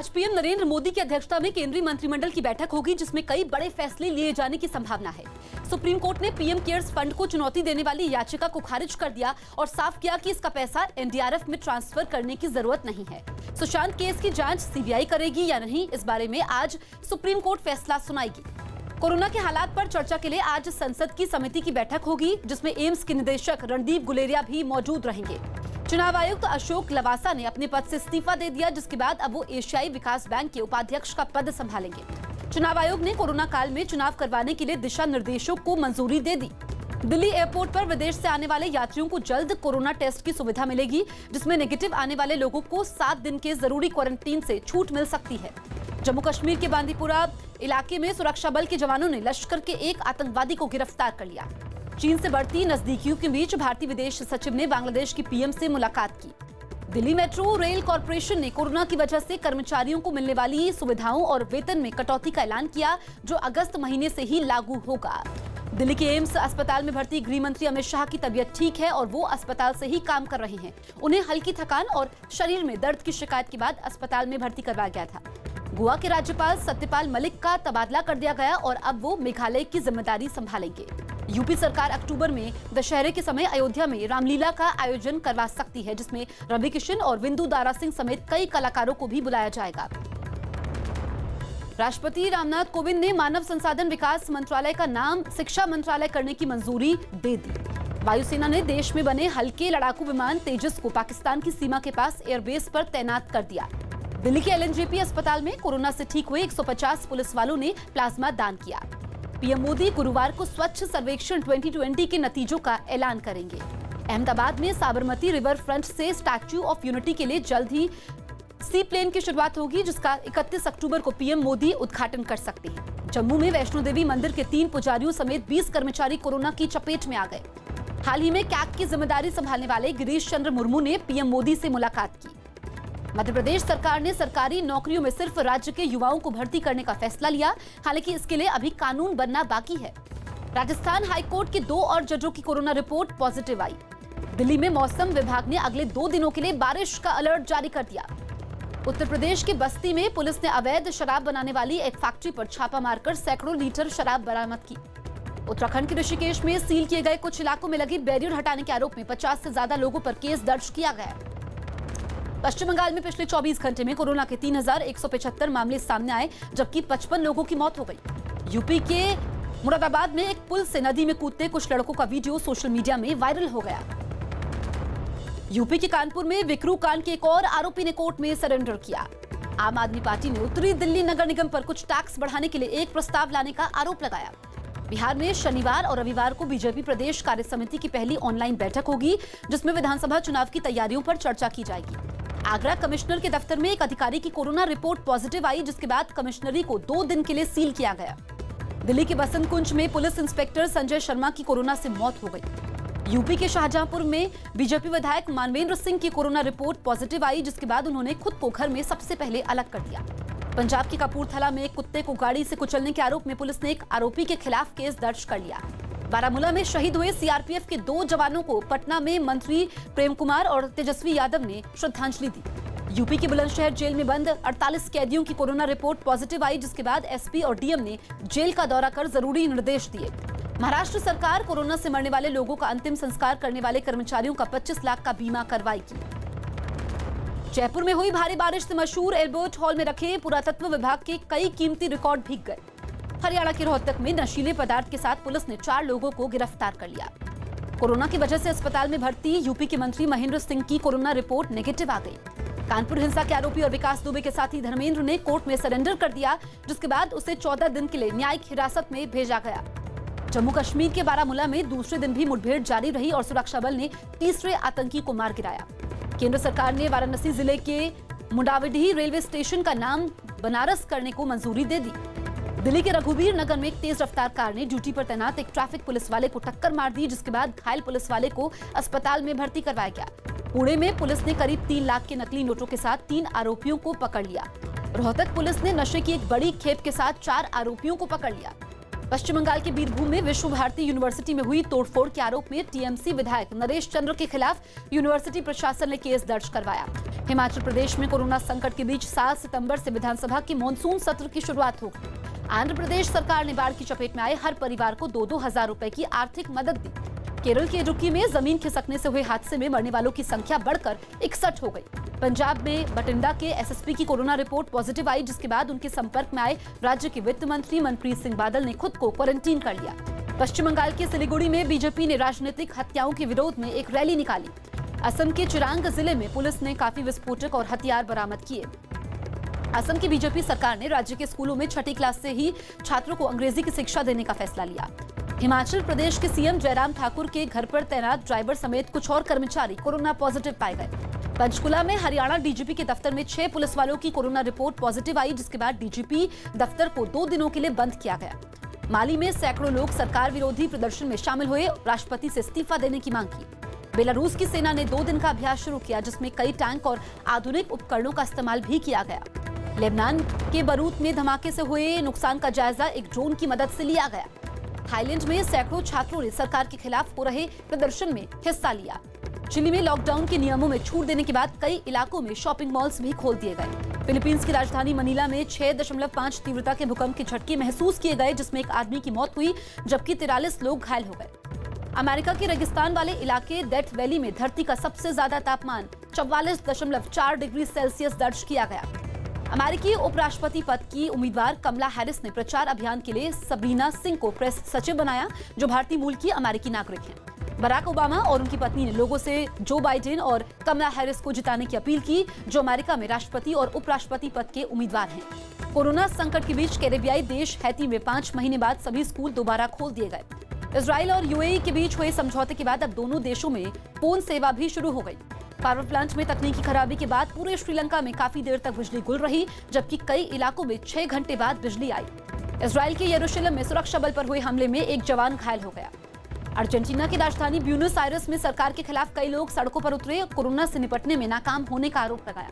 आज पीएम नरेंद्र मोदी की अध्यक्षता में केंद्रीय मंत्रिमंडल की बैठक होगी, जिसमें कई बड़े फैसले लिए जाने की संभावना है। सुप्रीम कोर्ट ने पीएम केयर्स फंड को चुनौती देने वाली याचिका को खारिज कर दिया और साफ किया कि इसका पैसा एनडीआरएफ में ट्रांसफर करने की जरूरत नहीं है। सुशांत केस की जांच सीबीआई करेगी या नहीं, इस बारे में आज सुप्रीम कोर्ट फैसला सुनाएगी। कोरोना के हालात पर चर्चा के लिए आज संसद की समिति की बैठक होगी, जिसमें एम्स के निदेशक रणदीप गुलेरिया भी मौजूद रहेंगे। चुनाव आयुक्त अशोक लवासा ने अपने पद से इस्तीफा दे दिया, जिसके बाद अब वो एशियाई विकास बैंक के उपाध्यक्ष का पद संभालेंगे। चुनाव आयोग ने कोरोना काल में चुनाव करवाने के लिए दिशा निर्देशों को मंजूरी दे दी। दिल्ली एयरपोर्ट पर विदेश से आने वाले यात्रियों को जल्द कोरोना टेस्ट की सुविधा मिलेगी, जिसमें नेगेटिव आने वाले लोगों को 7 दिन के जरूरी क्वारंटीन से छूट मिल सकती है। जम्मू कश्मीर के बांदीपुरा इलाके में सुरक्षा बल के जवानों ने लश्कर के एक आतंकवादी को गिरफ्तार कर लिया। चीन से बढ़ती नजदीकियों के बीच भारतीय विदेश सचिव ने बांग्लादेश की पीएम से मुलाकात की। दिल्ली मेट्रो रेल कॉरपोरेशन ने कोरोना की वजह से कर्मचारियों को मिलने वाली सुविधाओं और वेतन में कटौती का ऐलान किया, जो अगस्त महीने से ही लागू होगा। दिल्ली के एम्स अस्पताल में भर्ती गृह मंत्री अमित शाह की तबीयत ठीक है और वो अस्पताल से ही काम कर रहे हैं। उन्हें हल्की थकान और शरीर में दर्द की शिकायत के बाद अस्पताल में भर्ती करवाया गया था। गोवा के राज्यपाल सत्यपाल मलिक का तबादला कर दिया गया और अब वो मेघालय की जिम्मेदारी संभालेंगे। यूपी सरकार अक्टूबर में दशहरे के समय अयोध्या में रामलीला का आयोजन करवा सकती है, जिसमें रवि किशन और विंदु दारा सिंह समेत कई कलाकारों को भी बुलाया जाएगा। राष्ट्रपति रामनाथ कोविंद ने मानव संसाधन विकास मंत्रालय का नाम शिक्षा मंत्रालय करने की मंजूरी दे दी। वायुसेना ने देश में बने हल्के लड़ाकू विमान तेजस को पाकिस्तान की सीमा के पास एयरबेस पर तैनात कर दिया। दिल्ली के एलएनजेपी अस्पताल में कोरोना से ठीक हुए 150 पुलिस वालों ने प्लाज्मा दान किया। पीएम मोदी गुरुवार को स्वच्छ सर्वेक्षण 2020 के नतीजों का ऐलान करेंगे। अहमदाबाद में साबरमती रिवर फ्रंट से स्टैच्यू ऑफ यूनिटी के लिए जल्द ही सी प्लेन की शुरुआत होगी, जिसका 31 अक्टूबर को पीएम मोदी उद्घाटन कर सकते हैं। जम्मू में वैष्णो देवी मंदिर के 3 पुजारियों समेत 20 कर्मचारी कोरोना की चपेट में आ गए। हाल ही में कैग की जिम्मेदारी संभालने वाले गिरीश चंद्र मुर्मू ने पीएम मोदी से मुलाकात की। मध्य प्रदेश सरकार ने सरकारी नौकरियों में सिर्फ राज्य के युवाओं को भर्ती करने का फैसला लिया, हालांकि इसके लिए अभी कानून बनना बाकी है। राजस्थान हाईकोर्ट के 2 और जजों की कोरोना रिपोर्ट पॉजिटिव आई। दिल्ली में मौसम विभाग ने अगले 2 दिनों के लिए बारिश का अलर्ट जारी कर दिया। उत्तर प्रदेश के बस्ती में पुलिस ने अवैध शराब बनाने वाली एक फैक्ट्री पर छापा मारकर सैकड़ों लीटर शराब बरामद की। उत्तराखंड के ऋषिकेश में सील किए गए कुछ इलाकों में लगी बैरियर हटाने के आरोप में 50 से ज्यादा लोगों पर केस दर्ज किया गया। पश्चिम बंगाल में पिछले 24 घंटे में कोरोना के 3175 मामले सामने आए, जबकि 55 लोगों की मौत हो गई। यूपी के मुरादाबाद में एक पुल से नदी में कूदते कुछ लड़कों का वीडियो सोशल मीडिया में वायरल हो गया। यूपी के कानपुर में विक्रू कांड के एक और आरोपी ने कोर्ट में सरेंडर किया। आम आदमी पार्टी ने उत्तरी दिल्ली नगर निगम पर कुछ टैक्स बढ़ाने के लिए एक प्रस्ताव लाने का आरोप लगाया। बिहार में शनिवार और रविवार को बीजेपी प्रदेश कार्य समिति की पहली ऑनलाइन बैठक होगी, जिसमें विधानसभा चुनाव की तैयारियों पर चर्चा की जाएगी। आगरा कमिश्नर के दफ्तर में एक अधिकारी की कोरोना रिपोर्ट पॉजिटिव आई, जिसके बाद कमिश्नरी को 2 दिन के लिए सील किया गया। दिल्ली के बसंत कुंज में पुलिस इंस्पेक्टर संजय शर्मा की कोरोना से मौत हो गई। यूपी के शाहजहांपुर में बीजेपी विधायक मानवेंद्र सिंह की कोरोना रिपोर्ट पॉजिटिव आई, जिसके बाद उन्होंने खुद को घर में सबसे पहले अलग कर दिया। पंजाब के कपूरथला में एक कुत्ते को गाड़ी से कुचलने के आरोप में पुलिस ने एक आरोपी के खिलाफ केस दर्ज कर लिया। बारामूला में शहीद हुए सीआरपीएफ के 2 जवानों को पटना में मंत्री प्रेम कुमार और तेजस्वी यादव ने श्रद्धांजलि दी। यूपी के बुलंदशहर जेल में बंद 48 कैदियों की कोरोना रिपोर्ट पॉजिटिव आई, जिसके बाद एसपी और डीएम ने जेल का दौरा कर जरूरी निर्देश दिए। महाराष्ट्र सरकार कोरोना से मरने वाले लोगों का अंतिम संस्कार करने वाले कर्मचारियों का 25 लाख का बीमा करवाएगी। जयपुर में हुई भारी बारिश से मशहूर एल्बर्ट हॉल में रखे पुरातत्व विभाग के कई कीमती रिकॉर्ड भीग गए। हरियाणा के रोहतक में नशीले पदार्थ के साथ पुलिस ने 4 लोगों को गिरफ्तार कर लिया। कोरोना की वजह से अस्पताल में भर्ती यूपी के मंत्री महेंद्र सिंह की कोरोना रिपोर्ट नेगेटिव आ गई। कानपुर हिंसा के आरोपी और विकास दुबे के साथी धर्मेंद्र ने कोर्ट में सरेंडर कर दिया, जिसके बाद उसे 14 दिन के लिए न्यायिक हिरासत में भेजा गया। जम्मू कश्मीर के बारामूला में दूसरे दिन भी मुठभेड़ जारी रही और सुरक्षा बल ने तीसरे आतंकी को मार गिराया। केंद्र सरकार ने वाराणसी जिले के मुंडाविडीह रेलवे स्टेशन का नाम बनारस करने को मंजूरी दे दी। दिल्ली के रघुवीर नगर में एक तेज रफ्तार कार ने ड्यूटी पर तैनात एक ट्रैफिक पुलिस वाले को टक्कर मार दी, जिसके बाद घायल पुलिस वाले को अस्पताल में भर्ती करवाया गया। पुणे में पुलिस ने करीब 3 लाख के नकली नोटों के साथ 3 आरोपियों को पकड़ लिया। रोहतक पुलिस ने नशे की एक बड़ी खेप के साथ 4 आरोपियों को पकड़ लिया। पश्चिम बंगाल के बीरभूम में विश्व भारती यूनिवर्सिटी में हुई तोड़फोड़ के आरोप में टीएमसी विधायक नरेश चंद्र के खिलाफ यूनिवर्सिटी प्रशासन ने केस दर्ज करवाया। हिमाचल प्रदेश में कोरोना संकट के बीच 7 सितंबर से विधानसभा की मॉनसून सत्र की शुरुआत होगी। आंध्र प्रदेश सरकार ने बाढ़ की चपेट में आए हर परिवार को 2-2 हजार रुपए की आर्थिक मदद दी। केरल के इडुक्की में जमीन खिसकने से हुए हादसे में मरने वालों की संख्या बढ़कर 61 हो गई। पंजाब में बठिंडा के एसएसपी की कोरोना रिपोर्ट पॉजिटिव आई, जिसके बाद उनके संपर्क में आए राज्य के वित्त मंत्री मनप्रीत सिंह बादल ने खुद को क्वारंटीन कर लिया। पश्चिम बंगाल के सिलीगुड़ी में बीजेपी ने राजनीतिक हत्याओं के विरोध में एक रैली निकाली। असम के चिरांग जिले में पुलिस ने काफी विस्फोटक और हथियार बरामद किए। असम की बीजेपी सरकार ने राज्य के स्कूलों में छठी क्लास से ही छात्रों को अंग्रेजी की शिक्षा देने का फैसला लिया। हिमाचल प्रदेश के सीएम जयराम ठाकुर के घर पर तैनात ड्राइवर समेत कुछ और कर्मचारी कोरोना पॉजिटिव पाए गए। पंचकुला में हरियाणा डीजीपी के दफ्तर में 6 पुलिस वालों की कोरोना रिपोर्ट पॉजिटिव आई, जिसके बाद डीजीपी दफ्तर को 2 दिनों के लिए बंद किया गया। माली में सैकड़ों लोग सरकार विरोधी प्रदर्शन में शामिल हुए, राष्ट्रपति से इस्तीफा देने की मांग की। बेलारूस की सेना ने 2 दिन का अभ्यास शुरू किया, जिसमें कई टैंक और आधुनिक उपकरणों का इस्तेमाल भी किया गया। लेबनान के बरूत में धमाके से हुए नुकसान का जायजा एक ड्रोन की मदद से लिया गया। थाईलैंड में सैकड़ों छात्रों ने सरकार के खिलाफ हो रहे प्रदर्शन में हिस्सा लिया। चिली में लॉकडाउन के नियमों में छूट देने के बाद कई इलाकों में शॉपिंग मॉल्स भी खोल दिए गए। फिलीपींस की राजधानी मनीला में 6.5 तीव्रता के भूकंप के झटके महसूस किए गए, जिसमें एक आदमी की मौत हुई जबकि 43 लोग घायल हो गए। अमेरिका के रेगिस्तान वाले इलाके डेथ वैली में धरती का सबसे ज्यादा तापमान 44.4 डिग्री सेल्सियस दर्ज किया गया। अमेरिकी उपराष्ट्रपति पद की उम्मीदवार कमला हैरिस ने प्रचार अभियान के लिए सबरीना सिंह को प्रेस सचिव बनाया, जो भारतीय मूल की अमेरिकी नागरिक हैं। बराक ओबामा और उनकी पत्नी ने लोगों से जो बाइडेन और कमला हैरिस को जिताने की अपील की, जो अमेरिका में राष्ट्रपति और उपराष्ट्रपति पद के उम्मीदवार हैं। कोरोना संकट के बीच कैरेबियाई देश हैती में 5 महीने बाद सभी स्कूल दोबारा खोल दिए गए। इजराइल और यूएई के बीच हुए समझौते के बाद अब दोनों देशों में फोन सेवा भी शुरू हो गई। पावर प्लांट में तकनीकी खराबी के बाद पूरे श्रीलंका में काफी देर तक बिजली गुल रही, जबकि कई इलाकों में 6 घंटे बाद बिजली आई। इजराइल के यरूशलेम में सुरक्षा बल पर हुए हमले में एक जवान घायल हो गया। अर्जेंटीना की राजधानी ब्यूनस आयर्स में सरकार के खिलाफ कई लोग सड़कों पर उतरे, कोरोना से निपटने में नाकाम होने का आरोप लगाया।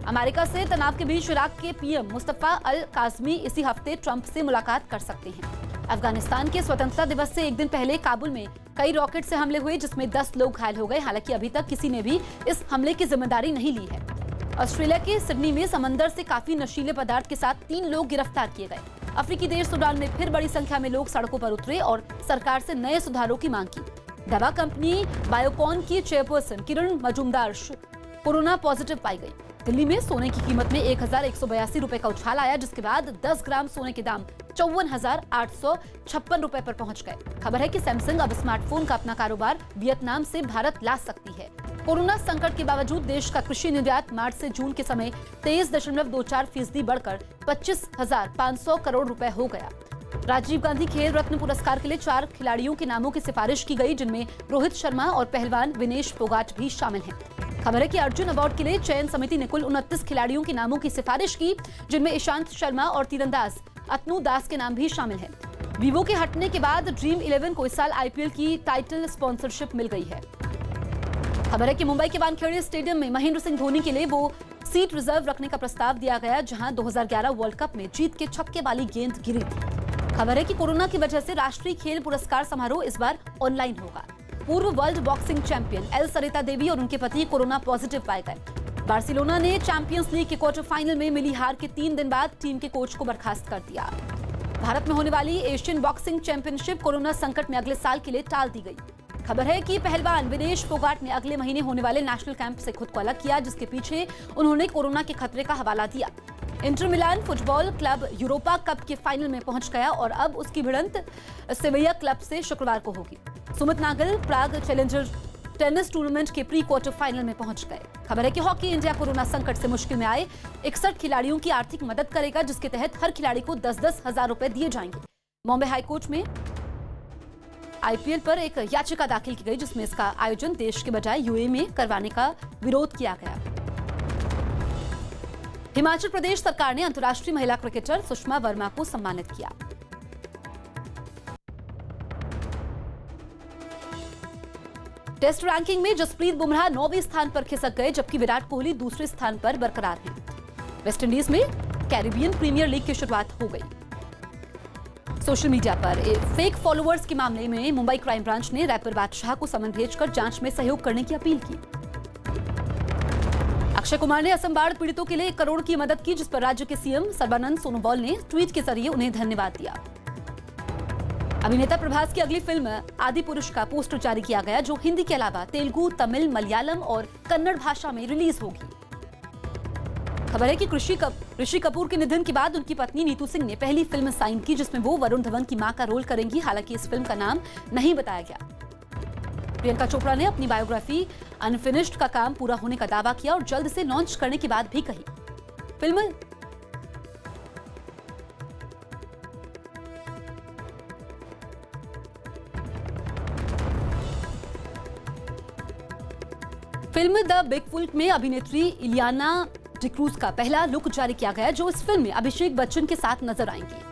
अमेरिका से तनाव के बीच इराक के पीएम मुस्तफा अल काज़मी इसी हफ्ते ट्रंप से मुलाकात कर सकते हैं। अफगानिस्तान के स्वतंत्रता दिवस से एक दिन पहले काबुल में कई रॉकेट से हमले हुए, जिसमें 10 लोग घायल हो गए। हालांकि अभी तक किसी ने भी इस हमले की जिम्मेदारी नहीं ली है। ऑस्ट्रेलिया के सिडनी में समंदर से काफी नशीले पदार्थ के साथ 3 लोग गिरफ्तार किए गए। अफ्रीकी देश सूडान में फिर बड़ी संख्या में लोग सड़कों पर उतरे और सरकार से नए सुधारों की मांग की। दवा कंपनी बायोकॉन की चेयरपर्सन किरण मजूमदार कोरोना पॉजिटिव पाई गई। दिल्ली में सोने की कीमत में 1182 रुपए का उछाल आया, जिसके बाद 10 ग्राम सोने के दाम 54,856 रुपए पर पहुंच गए। खबर है कि सैमसंग अब स्मार्टफोन का अपना कारोबार वियतनाम से भारत ला सकती है। कोरोना संकट के बावजूद देश का कृषि निर्यात मार्च से जून के समय 23.24% बढ़कर 25,500 करोड़ रुपए हो गया। राजीव गांधी खेल रत्न पुरस्कार के लिए 4 खिलाड़ियों के नामों की सिफारिश की गई, जिनमें रोहित शर्मा और पहलवान विनेश फोगाट भी शामिल हैं। खबर है कि अर्जुन अवार्ड के लिए चयन समिति ने कुल 29 खिलाड़ियों के नामों की सिफारिश की, जिनमें ईशांत शर्मा और तीरंदाज अतनु दास के नाम भी शामिल हैं। वीवो के हटने के बाद ड्रीम 11 को इस साल आईपीएल की टाइटल स्पॉन्सरशिप मिल गई है। खबर है कि मुंबई के वानखेड़े स्टेडियम में महेंद्र सिंह धोनी के लिए वो सीट रिजर्व रखने का प्रस्ताव दिया गया, जहां 2011 वर्ल्ड कप में जीत के छक्के वाली गेंद गिरी थी। खबर है कि कोरोना की वजह से राष्ट्रीय खेल पुरस्कार समारोह इस बार ऑनलाइन होगा। पूर्व world boxing champion L Sarita Devi और उनके पति कोरोना पॉजिटिव पाए गए। बार्सिलोना ने चैंपियंस लीग के क्वार्टर फाइनल में मिली हार के 3 दिन बाद टीम के कोच को बर्खास्त कर दिया। भारत में होने वाली एशियन बॉक्सिंग चैंपियनशिप कोरोना संकट में अगले साल के लिए टाल दी गई। खबर है कि पहलवान विनेश फोगाट ने अगले महीने होने वाले नेशनल कैंप से खुद को अलग किया, जिसके पीछे उन्होंने कोरोना के खतरे का हवाला दिया। Inter Milan football club Europa cup के फाइनल में पहुंच गया और अब उसकी भिड़ंत सेविया क्लब से शुक्रवार को होगी। सुमित नागल प्राग चैलेंजर टेनिस टूर्नामेंट के प्री क्वार्टर फाइनल में पहुंच गए। खबर है कि हॉकी इंडिया कोरोना संकट से मुश्किल में आए 61 खिलाड़ियों की आर्थिक मदद करेगा, जिसके तहत हर खिलाड़ी को 10-10 हजार रुपए दिए जाएंगे। बॉम्बे हाईकोर्ट में आईपीएल पर एक याचिका दाखिल की गई, जिसमें इसका आयोजन देश के बजाय यूएई में करवाने का विरोध किया गया। हिमाचल प्रदेश सरकार ने अंतर्राष्ट्रीय महिला क्रिकेटर सुषमा वर्मा को सम्मानित किया। टेस्ट रैंकिंग में जसप्रीत बुमराह 9वें स्थान पर खिसक गए, जबकि विराट कोहली दूसरे स्थान पर बरकरार हैं। वेस्टइंडीज में कैरिबियन प्रीमियर लीग की शुरुआत हो गई। सोशल मीडिया पर फेक फॉलोअर्स के मामले में मुंबई क्राइम ब्रांच ने रैपर बादशाह को समन भेजकर जांच में सहयोग करने की अपील की। अक्षय कुमार ने असम बाढ़ पीड़ितों के लिए 1 करोड़ की मदद की, जिस पर राज्य के सीएम सर्बानंद सोनोवाल ने ट्वीट के जरिए उन्हें धन्यवाद दिया। अभिनेता प्रभास की अगली फिल्म आदि पुरुष का पोस्टर जारी किया गया, जो हिंदी के अलावा तेलुगु, तमिल, मलयालम और कन्नड़ भाषा में रिलीज होगी। खबर है कि ऋषि कपूर के निधन के बाद उनकी पत्नी नीतू सिंह ने पहली फिल्म साइन की, जिसमें वो वरुण धवन की मां का रोल करेंगी। हालांकि इस फिल्म का नाम नहीं बताया गया। प्रियंका चोपड़ा ने अपनी बायोग्राफी अनफिनिश्ड का काम पूरा होने का दावा किया और जल्द से लॉन्च करने की बात भी कही। फिल्म द बिग फुल में अभिनेत्री इलियाना डिक्रूज का पहला लुक जारी किया गया, जो इस फिल्म में अभिषेक बच्चन के साथ नजर आएंगी।